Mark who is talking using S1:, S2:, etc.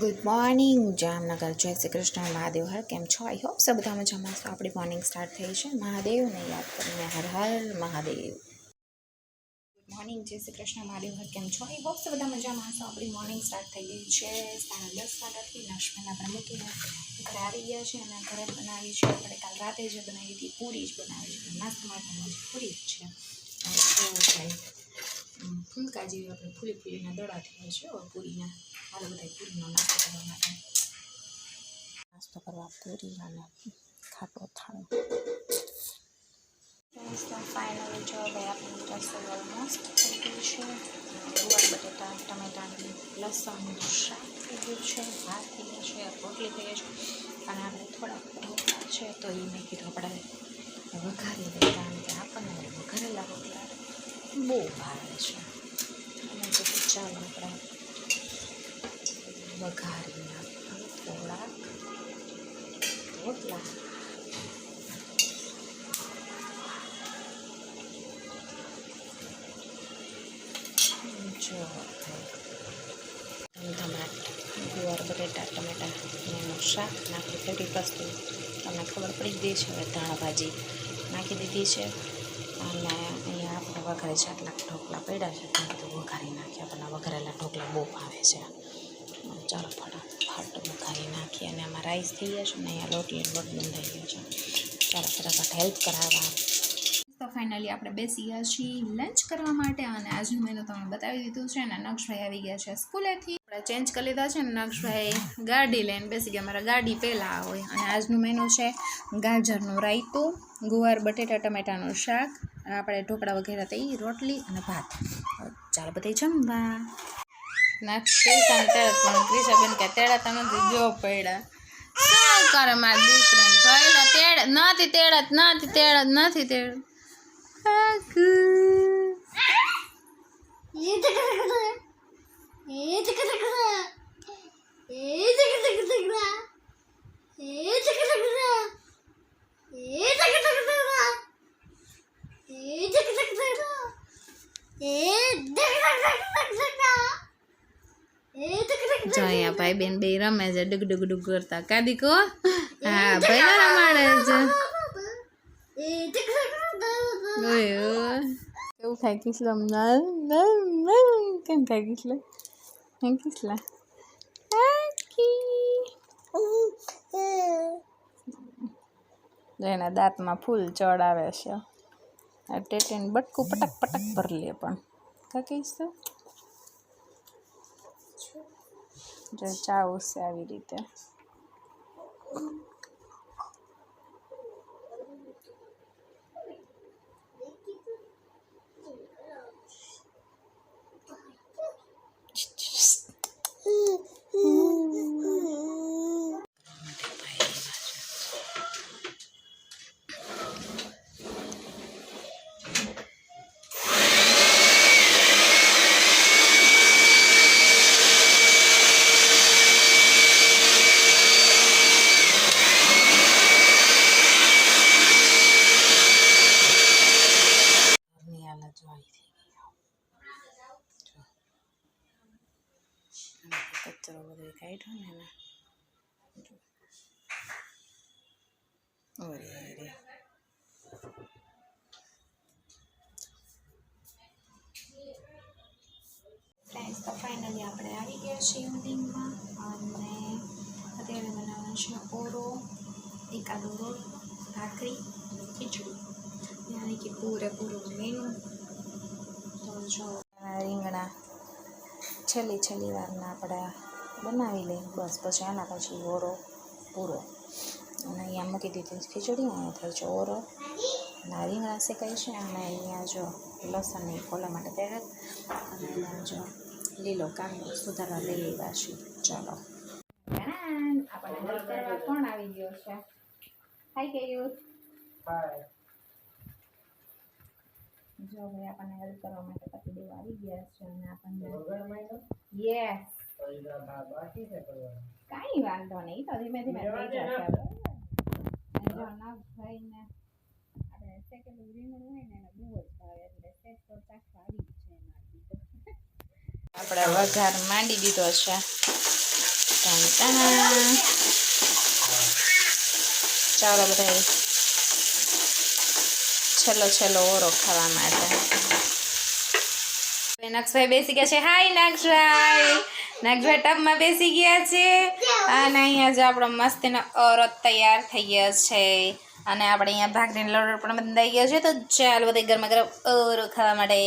S1: Good morning Jamnagar, જય શ્રી કૃષ્ણ, મહાદેવ હર. કેમ છો? આઈ હોપ સો બધા મજામાં છો. આપણી મોર્નિંગ સ્ટાર્ટ થઈ છે મહાદેવને યાદ કરીને. હર હર મહાદેવ. ગુડ મોર્નિંગ, જય શ્રી કૃષ્ણ, મહાદેવ હર. કેમ છો? આઈ હોપ સો બધા મજામાં છો. આપણી મોર્નિંગ સ્ટાર્ટ થઈ ગઈ છે 10:30 લક્ષ્મણ આપણે મૂકીને ઘરે આવી ગયા છે અને ઘરે બનાવી છે આપણે કાલ રાતે જે બનાવી હતી પૂરી જ બનાવી છે. નાસ્તા માટે પૂરી જ છે. ફૂલકા જેવી આપણે ફૂલીના દડા થયા છે પૂરીના. હાલ બધા પૂરીનો નાસ્તો કરવા માટે પૂરી અને ખાટો થાળો. ફાઇનલી જો હવે આપણી રસોઈ ઓલમોસ્ટ થઈ ગઈ છે. ગુવાર બટેટા ટમેટાની લસણનું શાક થઈ ગયું છે, ભાત થઈ ગયા છે, રોટલી થઈ ગઈ છે અને આપણે થોડાક ઢોકળા છે તો એ મેં કીધું આપણે વઘારી દઈએ કારણ કે આપણને વઘારેલા રોટલા બહુ ભાવે છે. અને પછી ચાલો આપણે વઘારી નાખીએ થોડાક રોટલા. જો ગુવાર બટેટા ટમેટાનું શાક નાખી ફેવરિટ વસ્તુ તમને ખબર પડી ગઈ છે. હવે ધાણા ભાજી નાખી દીધી છે અને અહીંયા આપણે વઘારે છે. આટલા ઢોકળા પડ્યા છે ત્યાં કીધું વઘારી નાખીએ. આપણને વઘારેલા ઢોકળા બહુ ભાવે છે. ચાલો ફટાફટ વઘારી નાખીએ અને આમાં રાઈસ થઈ ગયા છે ને અહીંયા લોટ બંધાઈ ગયો છે. ચાલો ફટાફટ હેલ્પ કરાવવા. તો ફાઇનલી આપણે બેસી ગયા છીએ લંચ કરવા માટે અને આજનું મેનુ તમને બતાવી દીધું છે અને નક્ષભાઈ આવી ગયા છે સ્કૂલેથી. આપણે ચેન્જ કરી લીધા છે ને નક્ષભાઈ ગાડી લઈને બેસી ગયા. મારા ગાડી પહેલાં હોય. અને આજનું મેનુ છે ગાજરનું રાયતું, ગુવાર બટેટા ટમેટાનું શાક, આપણે ઢોકળા વગેરે થઈ, રોટલી અને ભાત. ચાલો બધા જમવા. ક્રિશાને તેડા પણ ક્રિશાબેન કે તેડા તમે જો પડ્યા શું કરે મારા દીકરાને પહેલા તેડા નથી તેડા જો અહીંયા ભાઈ બેન બે રમે છે ડુગ કરતા. કાદીકો હા ભાઈ રમાડે છે. કેવું ખાય કિસલા? કેમ ખાય કિસલા? કિસલા એના દાંતમાં ફૂલ ચડાવે છે. આ ટેટીને બટકું પટક ભરી લે પણ કા કહીશ તો જો ચાવું છે આવી રીતે. કચરો બધો કાઢ્યો ને એના ફ્રેન્ડ્સ. તો ફાઇનલી આપણે આવી ગયા છીએ ઇવનિંગમાં અને અત્યારે બનાવવાનું છે ઓરો, એકાદો રોલ, ભાખરી, ખીચડી, યાની કે પૂરેપૂરું મેનુ. તો જો રીંગણા છેલ્લી વારના આપણે બનાવી લઈએ બસ. પછી આના પછી ઓરો પૂરો અને અહીંયા મૂકી દીધી ખીચડી. અહીંયા થાય છે ઓરો અને રીંગણા શેકાય છે અને અહીંયા જો લસણની ફોલા માટે તૈયાર અને અહીંયા જો લીલો કાંદો સુધારવા લઈ લેવા છે. ચાલો આપણને હેલ્પ કરવા કોણ આવી ગયો છે? હાય કેયુર. જો ભાઈ આપણને હેલ્પ કરવા માટે પતિદેવ આવી ગયા છે અને આપણને યસ કાંઈ વાંધો નહીં. તો ધીમે ધીમે થઈ જશે. જો નવભાઈને આપણે શેકેલું રીંગણું હોય ને એને બહુ જ ભાવે એટલે શેક તો ચાખવા આવી જ છે. આપણે વઘાર માંડી દીધો છે. તો ચાલો બધા છેલ્લો ઓરો ખાવા માટે. નક્ષભાઈ બેસી ગયા છે. હાય નક્ષભાઈ. નક્ષભાઈ ટબમાં બેસી ગયા છે અને અહીંયા જો આપણો મસ્તીનો ઓરો તૈયાર થઈ ગયો છે અને આપણે અહીંયા ભાખરીનો લોટ પણ બંધાઈ ગયો છે. તો ચાલો બધા ગરમા ગરમ ઓરો ખાવા માટે.